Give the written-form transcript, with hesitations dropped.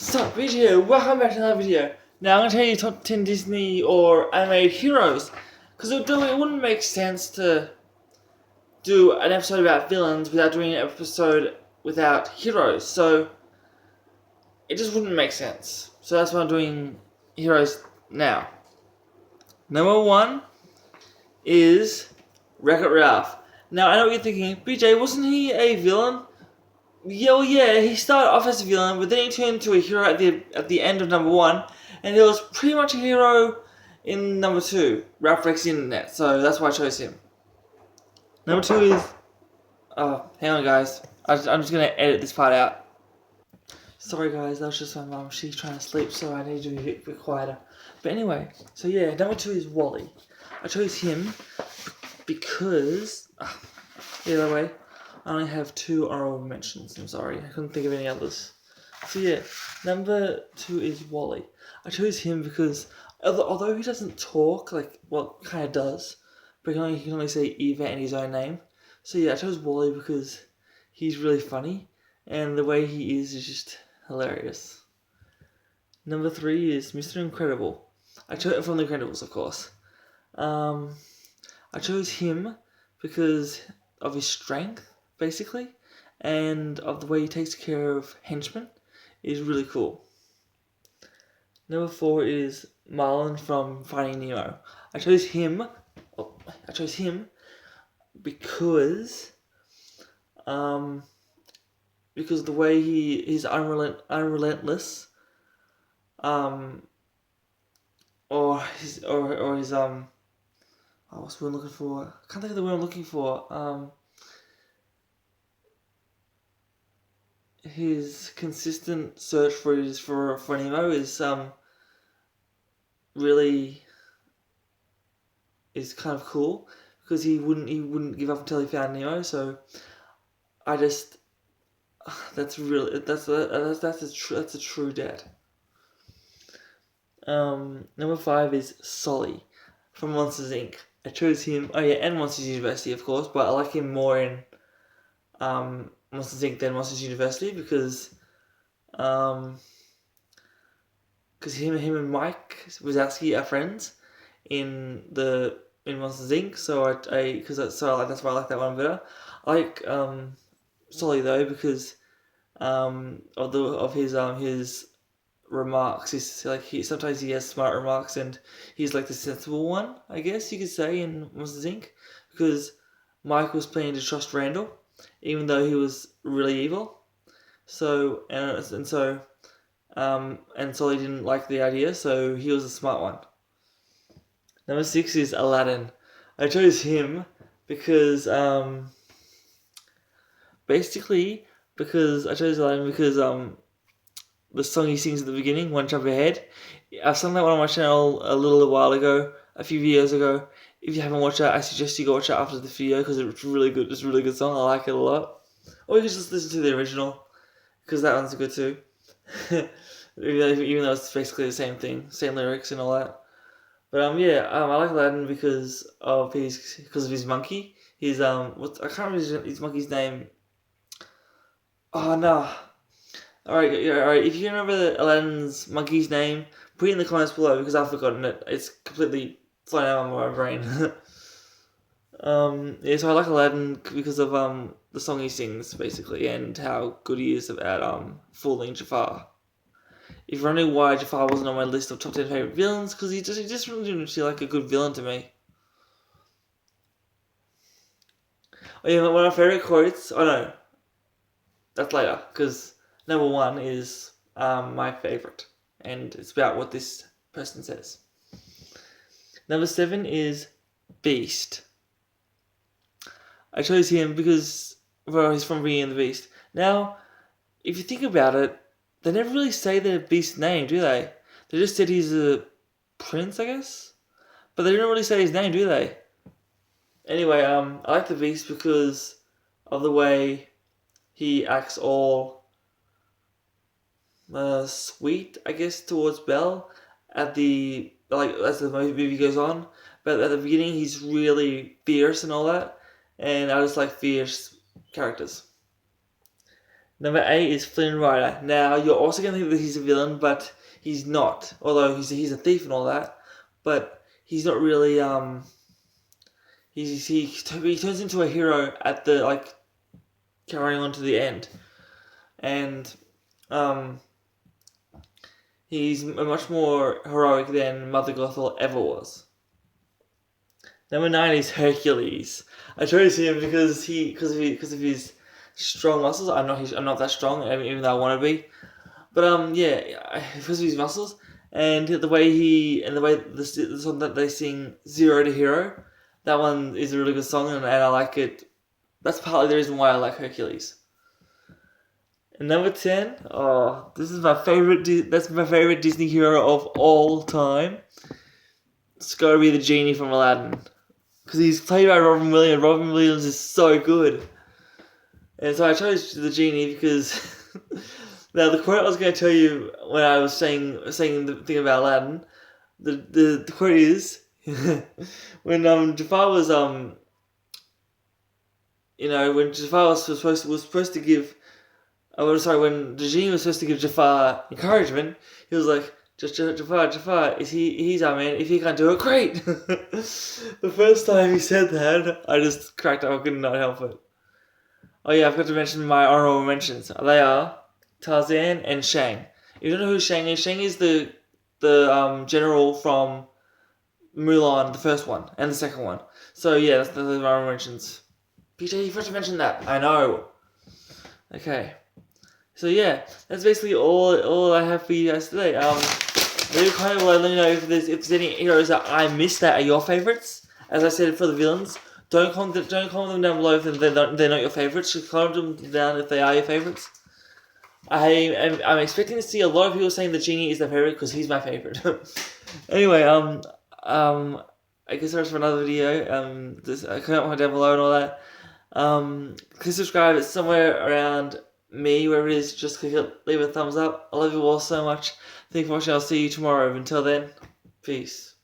Sup video, welcome back to another video. Now I'm going to tell you top 10 Disney or animated heroes. Because it wouldn't make sense to do an episode about villains without doing an episode without heroes. So it just wouldn't make sense. So that's why I'm doing heroes now. Number 1 is Wreck-It Ralph. Now I know what you're thinking, BJ, wasn't he a villain? Yeah, he started off as a villain, but then he turned into a hero at the end of number 1, and he was pretty much a hero in number 2, Ralph Breaks the Internet, so that's why I chose him. Number 2 is... Oh, hang on guys, I'm just going to edit this part out. Sorry guys, that was just my mum, she's trying to sleep, so I need to be a bit quieter. But anyway, so yeah, number 2 is Wally. I chose him because... Either way, I only have 2 honorable mentions, I'm sorry. I couldn't think of any others. So yeah, number 2 is Wally. I chose him because, although he doesn't talk, kind of does, but he can only say Eva and his own name. So yeah, I chose Wally because he's really funny, and the way he is just hilarious. Number 3 is Mr. Incredible. I chose him from The Incredibles, of course. I chose him because of his strength, basically, and of the way he takes care of henchmen is really cool. Number 4 is Marlin from Finding Nemo. I chose him because the way he's unrelentless, or his what's the word I'm looking for? I can't think of the word I'm looking for. His consistent search for Nemo is really is kind of cool because he wouldn't give up until he found Nemo. So I just that's a true dad. Number 5 is Sully from Monsters Inc. I chose him. Oh yeah, and Monsters University, of course, but I like him more in Monsters Inc. than Monsters University because him and Mike Wazowski are friends in Monsters Inc. So that's why I like that one better. I like Sully though because of his remarks. Sometimes he has smart remarks, and he's like the sensible one, I guess you could say, in Monsters Inc. Because Mike was planning to trust Randall, even though he was really evil. So and Sully didn't like the idea, so he was the smart one. Number 6 is Aladdin. I chose him because I chose Aladdin because the song he sings at the beginning, One Jump Ahead. I sung that one on my channel a few videos ago. If you haven't watched that, I suggest you go watch it after the video because it's really good. It's a really good song. I like it a lot. Or you can just listen to the original because that one's good too. Even though it's basically the same thing, same lyrics and all that. But I like Aladdin because of his monkey. I can't remember his monkey's name. Oh no. Alright. If you remember Aladdin's monkey's name, put it in the comments below because I've forgotten it. It's completely flown out of my brain. So I like Aladdin because of the song he sings basically, and how good he is at fooling Jafar. If you're wondering why Jafar wasn't on my list of top 10 favorite villains, because he just really didn't feel like a good villain to me. Oh yeah, one of my favorite quotes. Oh no, that's later because number 1 is my favorite, and it's about what this person says. Number 7 is Beast. I chose him because he's from Beauty and the Beast. Now, if you think about it, they never really say the Beast's name, do they? They just said he's a prince, I guess, but they didn't really say his name, do they? Anyway, I like the Beast because of the way he acts all sweet, I guess, towards Belle as the movie goes on. But at the beginning, he's really fierce and all that, and I just like fierce characters. Number 8 is Flynn Rider. Now, you're also going to think that he's a villain, but he's not. Although he's a thief and all that. But he's not really, he turns into a hero at the, like, carrying on to the end. And, he's much more heroic than Mother Gothel ever was. Number 9 is Hercules. I chose him because of his strong muscles. I'm not that strong, even though I want to be. But because of his muscles and the way the song that they sing, Zero to Hero, that one is a really good song, and I like it. That's partly the reason why I like Hercules. And number 10, this is my favorite. That's my favorite Disney hero of all time. It's got to be the genie from Aladdin, because he's played by Robin Williams. Robin Williams is so good, and so I chose the genie because. Now, the quote I was going to tell you when I was saying the thing about Aladdin, the quote is when Jafar was when Jafar was supposed to give when the genie was supposed to give Jafar encouragement, he was like, Jafar, he's our man. If he can't do it, great. The first time he said that, I just cracked up. I could not help it. Oh yeah, I forgot to mention my honorable mentions. They are Tarzan and Shang. If you don't know who Shang is the general from Mulan, the first one and the second one. So yeah, that's the honorable mentions. PJ, you forgot to mention that. I know. Okay. So yeah, that's basically all I have for you guys today. Leave a comment below. Let me know if there's any heroes that I missed that are your favorites. As I said for the villains, don't comment them down below if they're not your favorites. Just comment them down if they are your favorites. I'm expecting to see a lot of people saying the genie is their favorite because he's my favorite. Anyway, I guess that's for another video. Comment down below and all that. Click subscribe. It's somewhere around me, wherever it is. Just click it, leave a thumbs up. I love you all so much. Thank you for watching. I'll see you tomorrow. Until then, peace.